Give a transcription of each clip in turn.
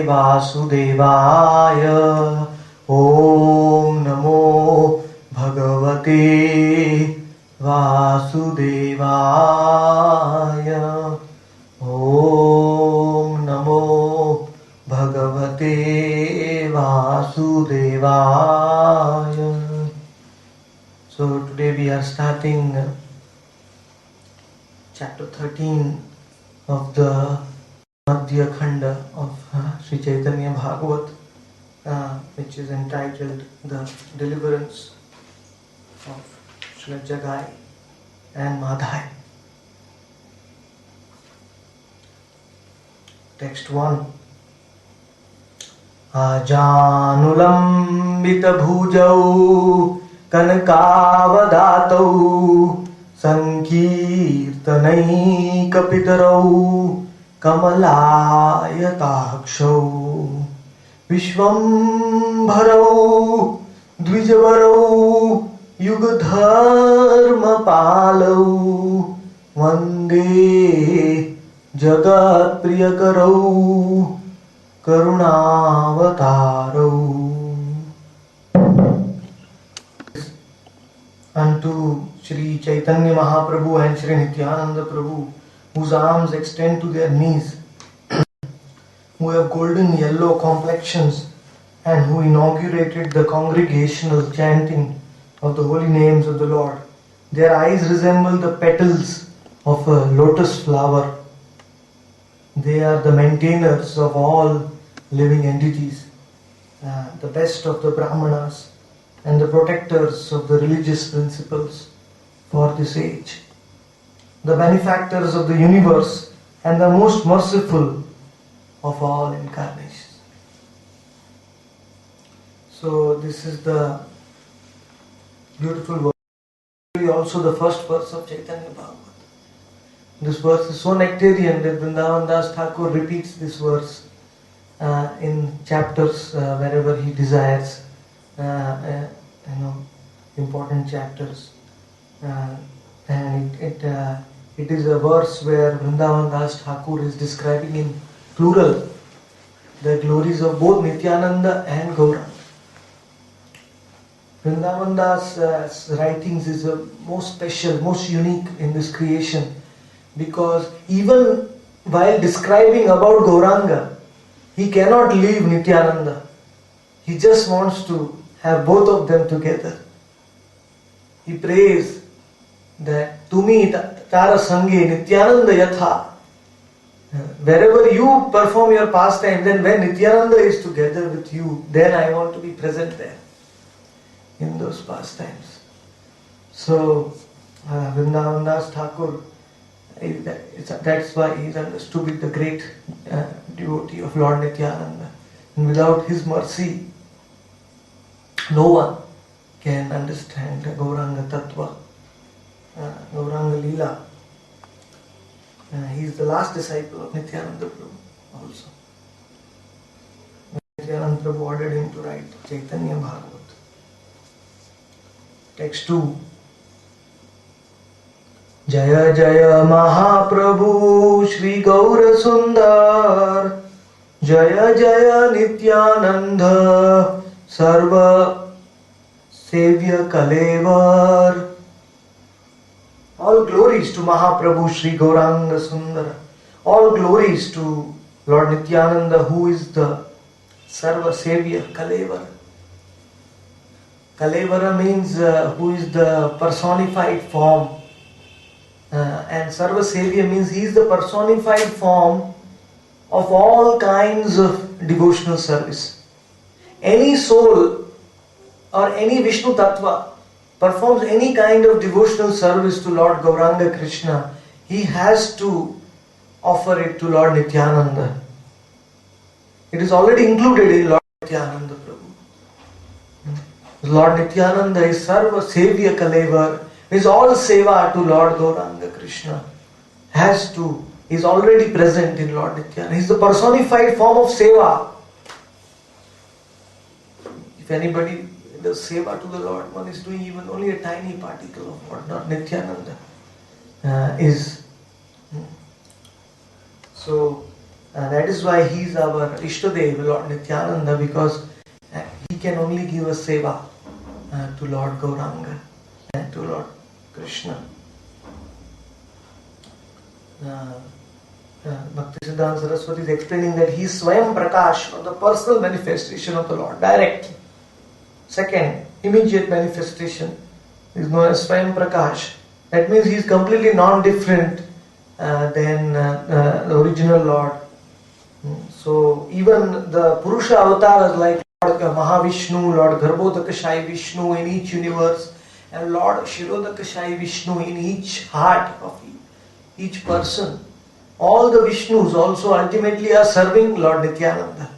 Vasudevaya. Om Namo Bhagavate Vasudevaya. Om Namo Bhagavate Vasudevaya. So today we are starting chapter 13 of the Madhya Khanda of Sri Chaitanya Bhagvat, which is entitled The Deliverance of Srila Jagai and Madhai. Text 1. Ajanulambita bhujau kanakavadatau sankirtanai kapitarau Kamalayatakshav Vishwambharau Dvijavarau Yugadharmapalau Vande Jagat Priyakarau Karunavatarau. Unto Sri Chaitanya Mahaprabhu and Sri Nityananda Prabhu, whose arms extend to their knees, who have golden yellow complexions, and who inaugurated the congregational chanting of the holy names of the Lord. Their eyes resemble the petals of a lotus flower. They are the maintainers of all living entities, the best of the Brahmanas, and the protectors of the religious principles for this age, the benefactors of the universe, and the most merciful of all incarnations. So this is the beautiful verse, also the first verse of Chaitanya Bhagvat. This verse is so nectarian that Vrindavan Das Thakur repeats this verse in chapters wherever he desires, important chapters. And it is a verse where Vrindavan Das Thakur is describing in plural the glories of both Nityananda and Gauranga. Vrindavan Das' writings is the most special, most unique in this creation, because even while describing about Gauranga, he cannot leave Nityananda. He just wants to have both of them together. He prays that Tumi Tara Sange Nityananda Yatha. Wherever you perform your pastime, then when Nityananda is together with you, then I want to be present there in those pastimes. So Vrindavan Das Thakur, that's why he is understood with the great devotee of Lord Nityananda. And without his mercy, no one can understand Gauranga Tattva, Gauranga Leela. He is the last disciple of Nityananda Prabhu also. Nityananda Prabhu ordered him to write Chaitanya Bhagvat. Text 2. Jaya Jaya Mahaprabhu Shri Gaur Sundar, Jaya Jaya Nityananda Sarva Sevya Kalevar. All glories to Mahaprabhu Shri Gauranga Sundara. All glories to Lord Nityananda, who is the Sarva Sevya Kalevara. Kalevara means who is the personified form. And Sarva Sevya means he is the personified form of all kinds of devotional service. Any soul or any Vishnu Tattva performs any kind of devotional service to Lord Gauranga Krishna, he has to offer it to Lord Nityananda. It is already included in Lord Nityananda Prabhu. Lord Nityananda is Sarva Sevya Kalevar, is all seva to Lord Gauranga Krishna. Is already present in Lord Nityananda. He is the personified form of seva. If anybody does seva to the Lord, one is doing even only a tiny particle of what Lord Nityananda is. So That is why he is our Ishtadev, Lord Nityananda, because he can only give a seva to Lord Gauranga and to Lord Krishna. Bhaktisiddhanta Saraswati is explaining that he is Swayam Prakash, or the personal manifestation of the Lord, direct. Second, immediate manifestation is known as Swayam Prakash. That means he is completely non-different than the original Lord. So even the Purusha avatars like Lord Mahavishnu, Lord Garbhodakashayi Vishnu in each universe, and Lord Shirodakashayi Vishnu in each heart of each person, all the Vishnus also ultimately are serving Lord Nityananda.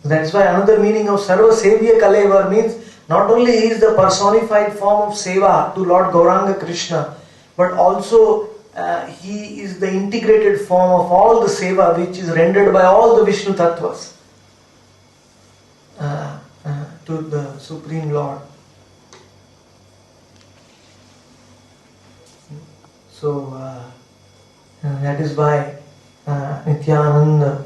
That's why another meaning of Sarva Sevya Kalevar means not only he is the personified form of seva to Lord Gauranga Krishna, but also he is the integrated form of all the seva which is rendered by all the Vishnu Tattvas to the Supreme Lord. So that is why Nityananda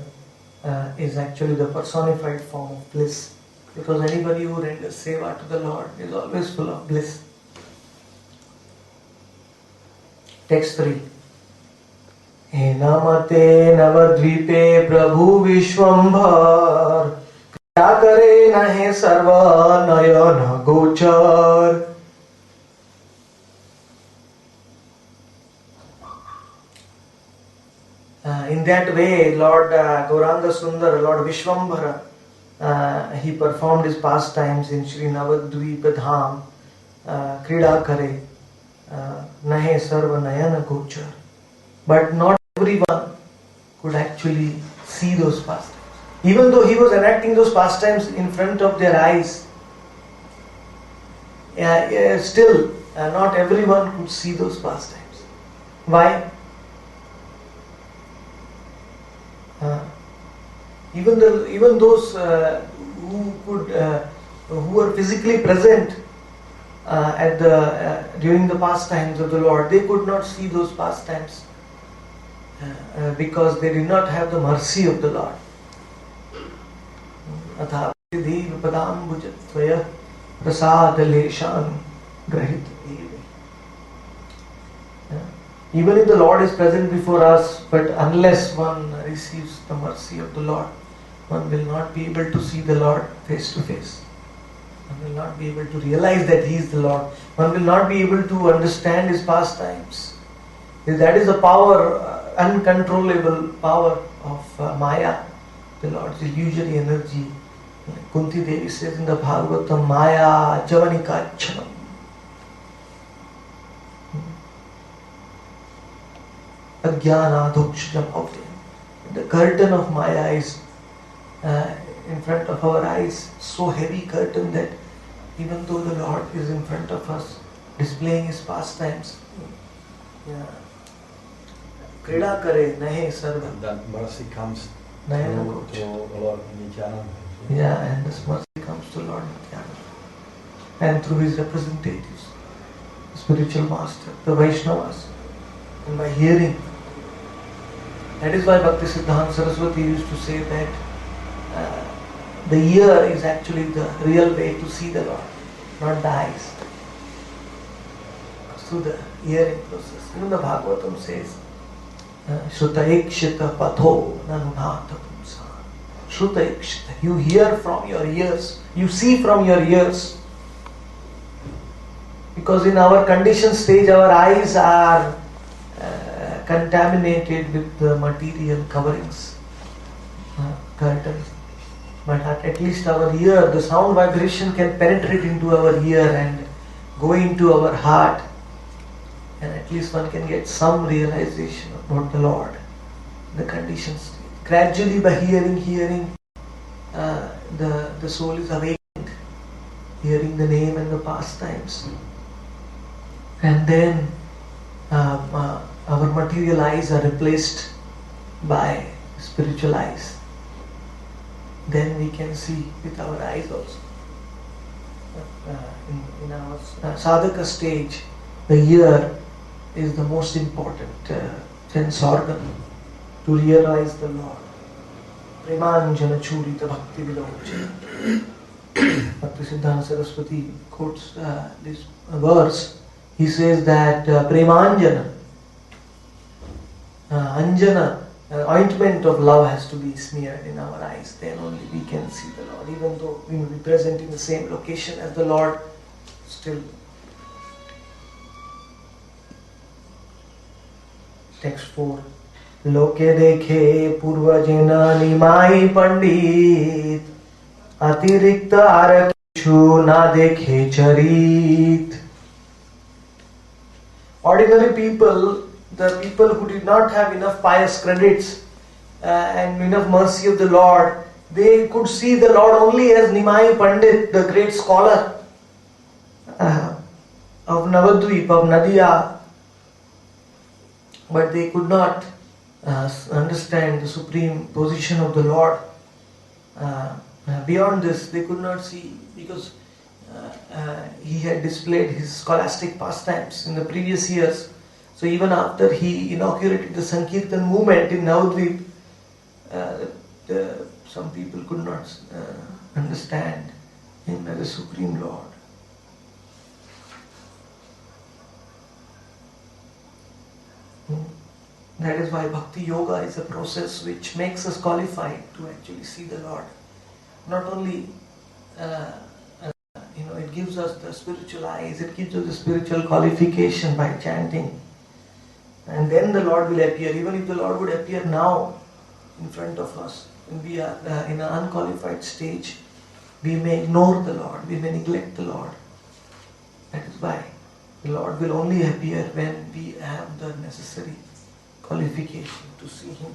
is actually the personified form of bliss, because anybody who renders seva to the Lord is always full of bliss. Text 3. Enamate navadvipe prabhu vishwambhar kya kare nahe sarva nayana gochar. In that way, Lord Gauranga Sundar, Lord Vishwambhara, he performed his pastimes in Sri Navadvipa Dham, Krida Kare, Nahe Sarva Nayana Gochar. But not everyone could actually see those pastimes. Even though he was enacting those pastimes in front of their eyes, still not everyone could see those pastimes. Why? Even those who were physically present during the pastimes of the Lord, they could not see those pastimes because they did not have the mercy of the Lord. Even if the Lord is present before us, but unless one receives the mercy of the Lord, one will not be able to see the Lord face to face. One will not be able to realize that He is the Lord. One will not be able to understand His pastimes. That is the power, uncontrollable power of Maya, the Lord's illusory energy. Kunti Devi says in the Bhagavatam, Maya Javanika Chanam. The curtain of Maya is in front of our eyes, so heavy curtain that even though the Lord is in front of us, displaying His pastimes, Krida Kare Nahe Sarva. That mercy comes to Lord Nityananda. Yeah, and this mercy comes to Lord Nityananda. And through His representatives, the spiritual master, the Vaishnavas, and by hearing. That is why Bhaktisiddhanta Saraswati used to say that the ear is actually the real way to see the Lord, not the eyes. Through the hearing process. Even the Bhagavatam says, Shrutaikshita patho nanunata pumsa. Shrutaikshita. You hear from your ears. You see from your ears. Because in our conditioned stage, our eyes are contaminated with the material coverings, curtains. But at least our ear, the sound vibration can penetrate into our ear and go into our heart, and at least one can get some realization about the Lord, the conditioned state. Gradually by hearing, the soul is awakened, hearing the name and the pastimes. And then our material eyes are replaced by spiritual eyes. Then we can see with our eyes also. In our sadhaka stage, the ear is the most important sense organ. to realize the Lord. Premanjana churita bhakti vilochana. Bhakti Siddhanta Saraswati quotes this verse. He says that Premanjana, Anjana, ointment of love has to be smeared in our eyes. Then only we can see the Lord. Even though we may be present in the same location as the Lord, still. Text 4. Loke dekhe purvajena nimai pandit atirikta arakishu na dekhe charit. Ordinary people, the people who did not have enough pious credits and enough mercy of the Lord, they could see the Lord only as Nimai Pandit, the great scholar of Navadvip, of Nadia. But they could not understand the supreme position of the Lord. Beyond this, they could not see, because he had displayed his scholastic pastimes in the previous years. So even after he inaugurated the Sankirtan movement in Navadvip, some people could not understand him as a supreme Lord. That is why Bhakti Yoga is a process which makes us qualified to actually see the Lord. Not only it gives us the spiritual eyes, it gives us the spiritual qualification by chanting. And then the Lord will appear. Even if the Lord would appear now in front of us, when we are in an unqualified stage, we may ignore the Lord, we may neglect the Lord. That is why the Lord will only appear when we have the necessary qualification to see Him.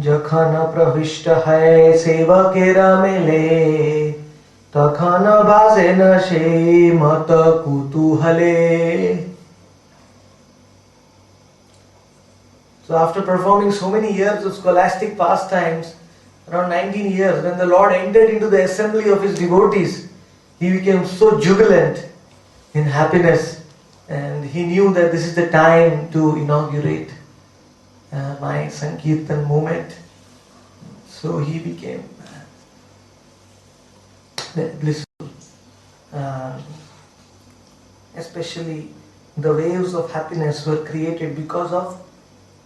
Jakhana pravishta hai sevakera mele takhana bhasena she mata kutuhale. So after performing so many years of scholastic pastimes, around 19 years, when the Lord entered into the assembly of His devotees, He became so jubilant in happiness, and He knew that this is the time to inaugurate my Sankirtan movement. So He became blissful. Especially the waves of happiness were created because of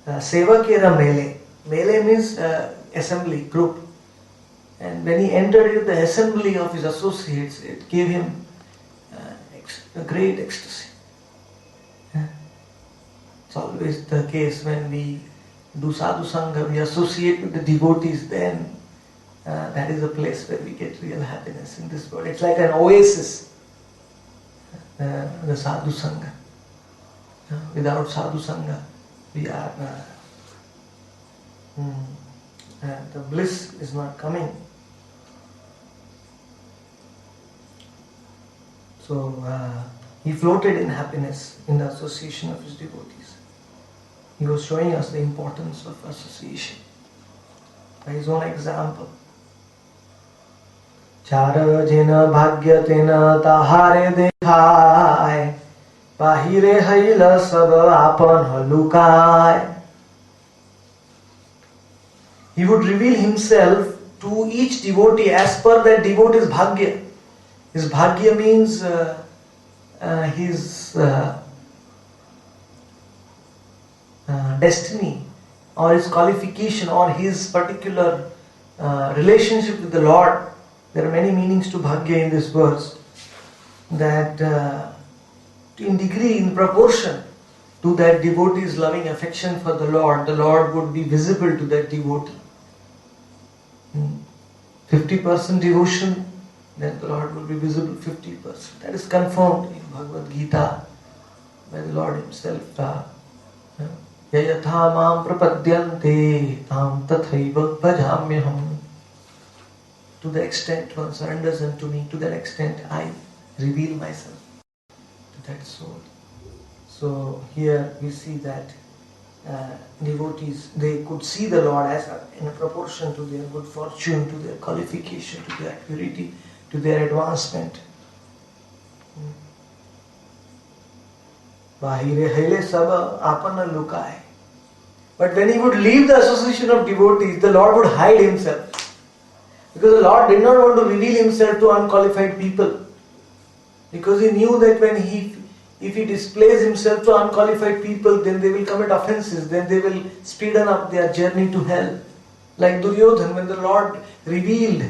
Sevakera Mele. Mele means assembly, group. And when he entered into the assembly of his associates, it gave him a great ecstasy. It's always the case when we do sadhu sangha, we associate with the devotees, then that is a place where we get real happiness in this world. It's like an oasis, the sadhu sangha. Without sadhu sangha, we are the bliss is not coming. So he floated in happiness in the association of his devotees. He was showing us the importance of association by his own example. Chara jena bhagyatena tahare dekhai bahire haila sab apan halukai. He would reveal himself to each devotee as per that devotee's bhagya. His bhagya means his destiny or his qualification or his particular relationship with the Lord. There are many meanings to bhagya in this verse. That in degree, in proportion to that devotee's loving affection for the Lord would be visible to that devotee. 50% devotion, then the Lord will be visible 50%. That is confirmed in Bhagavad Gita by the Lord Himself. Yayatha mam prapadyante tam tathaiva bhajamyaham. To the extent one surrenders unto me, to that extent I reveal myself to that soul. So here we see that devotees, they could see the Lord as in proportion to their good fortune, to their qualification, to their purity, to their advancement. Bahire haile sab apana lukai. But when he would leave the association of devotees, the Lord would hide himself. Because the Lord did not want to reveal himself to unqualified people. Because he knew that if he displays himself to unqualified people, then they will commit offenses, then they will speeden up their journey to hell. Like Duryodhan, when the Lord revealed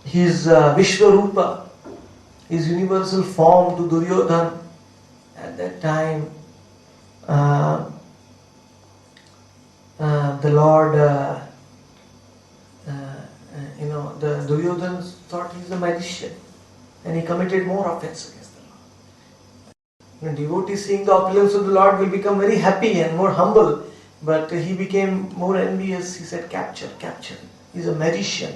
his Vishwarupa, his universal form to Duryodhan, at that time, the Lord, the Duryodhan thought he is a magician, and he committed more offense against the Lord. When devotees seeing the opulence of the Lord will become very happy and more humble, but he became more envious. He said, capture, capture. He is a magician.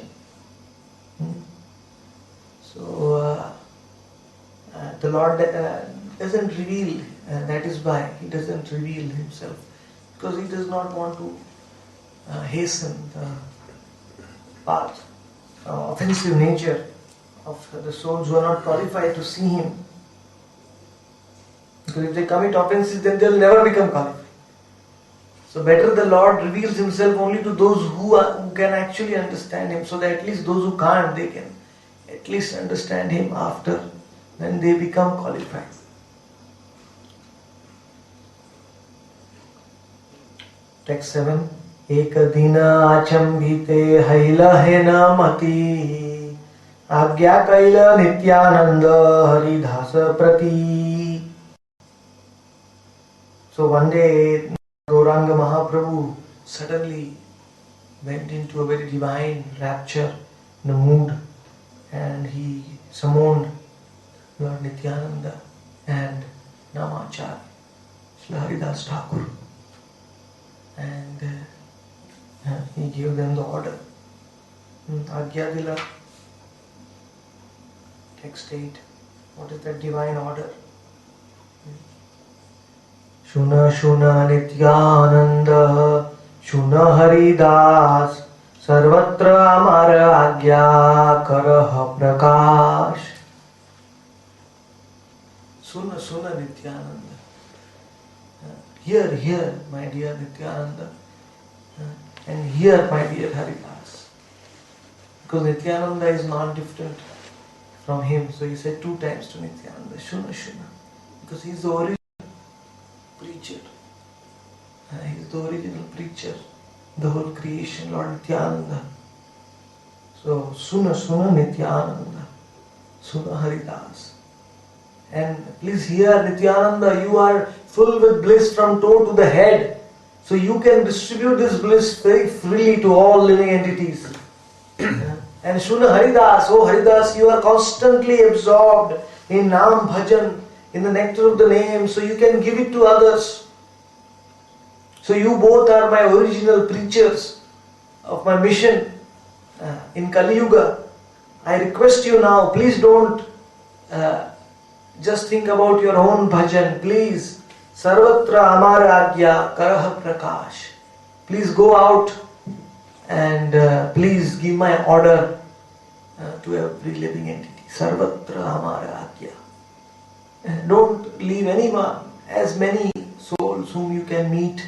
So the Lord doesn't reveal, that is why he doesn't reveal himself, because he does not want to hasten the path, offensive nature of the souls who are not qualified to see him. Because if they commit offenses, then they will never become qualified. So better the Lord reveals himself only to those who can actually understand him, so that at least those who can't, they can at least understand him after when they become qualified. Text 7. Ekadina achambhite hailahena mati agya kaila nityananda haridhasa prati. So one day Gauranga Mahaprabhu suddenly went into a very divine rapture, in a mood, and he summoned Lord Nityananda and Namacharya, Sri Haridas Thakur, and he gave them the order. Agya Dila, text 8. What is that divine order? Shuna Shuna Nityananda Shuna Haridas Sarvatra Amara Agya Karaha Prakash. Suna Suna Nityananda. Hear, my dear Nityananda. And hear, my dear Haridas. Because Nityananda is not different from him. So he said 2 times to Nityananda, Shuna Shuna. Because he is the original preacher. He is the original preacher. The whole creation, Lord Nityananda. So, Suna Suna Nityananda. Suna Haridas. And please hear, Nityananda, you are full with bliss from toe to the head. So you can distribute this bliss very freely to all living entities. And Shuna Haridas, oh Haridas, you are constantly absorbed in Nam Bhajan, in the nectar of the name, so you can give it to others. So you both are my original preachers of my mission in Kali Yuga. I request you now, please don't just think about your own bhajan. Please, Sarvatra Amara Agya Karaha Prakash. Please go out and please give my order to every living entity. Sarvatra Amara Agya. Don't leave anyone, as many souls whom you can meet.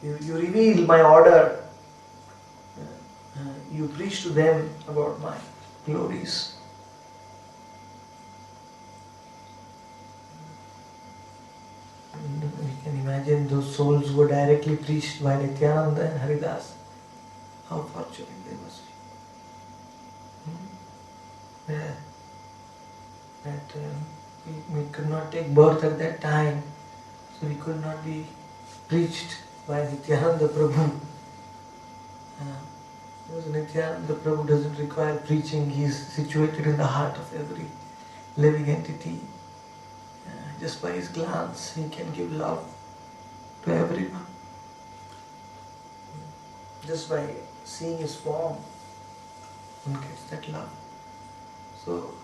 You reveal my order. You preach to them about my glories. We can imagine those souls who were directly preached by Nityananda and Haridas. How fortunate they must be. We could not take birth at that time, so we could not be preached by Nityananda Prabhu. Because Nityananda Prabhu doesn't require preaching, he is situated in the heart of every living entity. Just by his glance, he can give love to everyone. Just by seeing his form, one gets that love. So,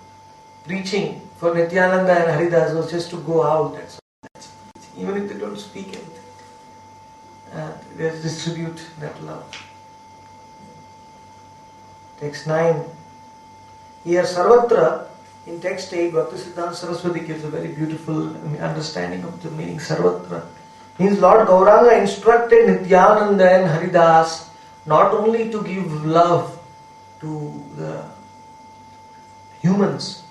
preaching for Nityananda and Haridas was just to go out, that's preaching. Even if they don't speak anything, they distribute that love. Text 9. Here Sarvatra, in text 8, Bhaktisiddhanta Saraswati gives a very beautiful understanding of the meaning Sarvatra. Means Lord Gauranga instructed Nityananda and Haridas not only to give love to the humans,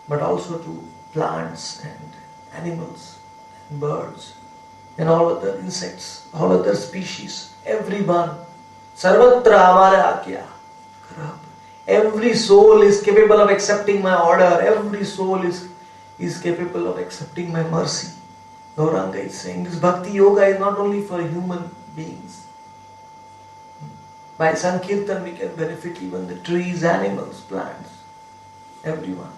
but also to plants and animals and birds and all other insects, all other species, everyone. Sarvatra amara akya. Every soul is capable of accepting my order. Every soul is capable of accepting my mercy. Gauranga is saying this bhakti yoga is not only for human beings. By Sankirtan we can benefit even the trees, animals, plants, everyone.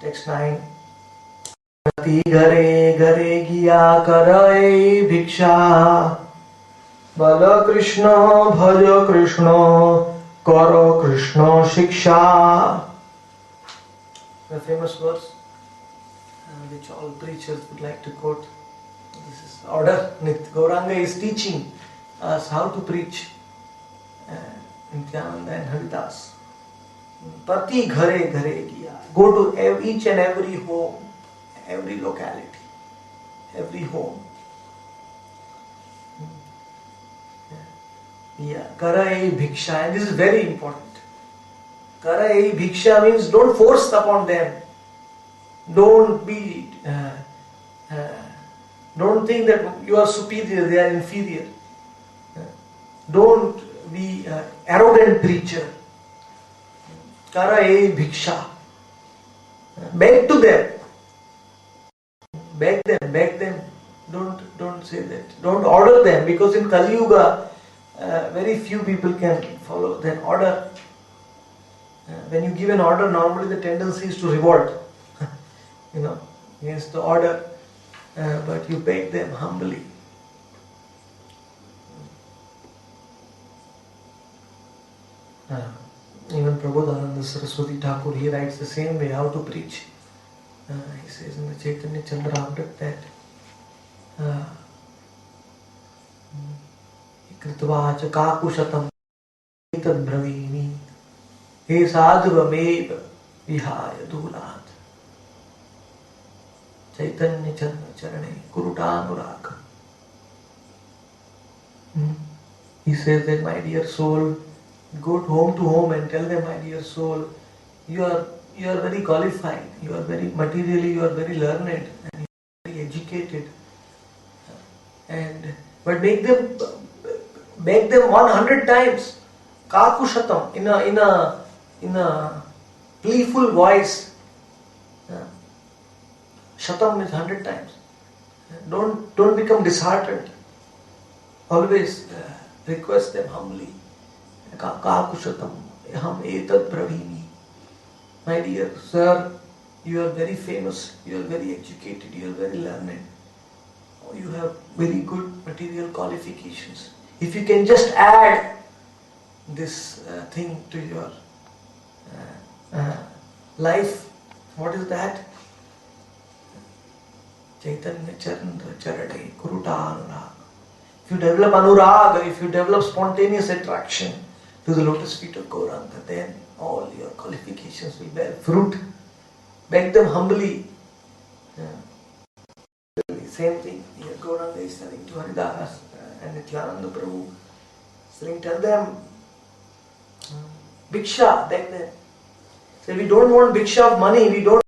Text 9. Prati gare gare giya karai bhiksha Bala Krishna bhaja Krishna kara Krishna shiksha. The famous verse which all preachers would like to quote. This is order. Gauranga is teaching us how to preach. Nityananda and Haridas. Prati ghare ghare giya. Go to each and every home, every locality, every home. Yeah, karai bhiksha, and this is very important. Karai bhiksha means don't force upon them. Don't be, don't think that you are superior, they are inferior. Don't be arrogant preacher. Karai bhiksha. Beg to them. Beg them. Don't say that. Don't order them, because in Kali Yuga, very few people can follow that order. When you give an order, normally the tendency is to revolt, against the order. But you beg them humbly. Even Prabodhananda Saraswati Thakur, he writes the same way how to preach. He says in the Chaitanya Chandramrita that Kritva cha kakushatam etad bravini he sadhvamev vihaya dhulat Chaitanya Charane Kurutanurag. He says that, my dear soul, go home to home and tell them, my dear soul, you are very qualified, you are very materially, you are very learned, and you are very educated. But beg them 100 times, kakushatam, in a playful voice. Shatam is 100 times. Don't become disheartened. Always request them humbly. Kakushatam, aham etad bravini. My dear sir, you are very famous, you are very educated, you are very learned. You have very good material qualifications. If you can just add this thing to your life, what is that? Chaitanya Charane Kuruta Anurag. If you develop anuraga, if you develop spontaneous attraction to the lotus feet of Gauranga, then all your qualifications will bear fruit. Beg them humbly. Same thing. Here Gauranga is telling to Haridas and Nityananda Prabhu. Saying, tell them, bhiksha, beg them. Say, we don't want bhiksha of money, we don't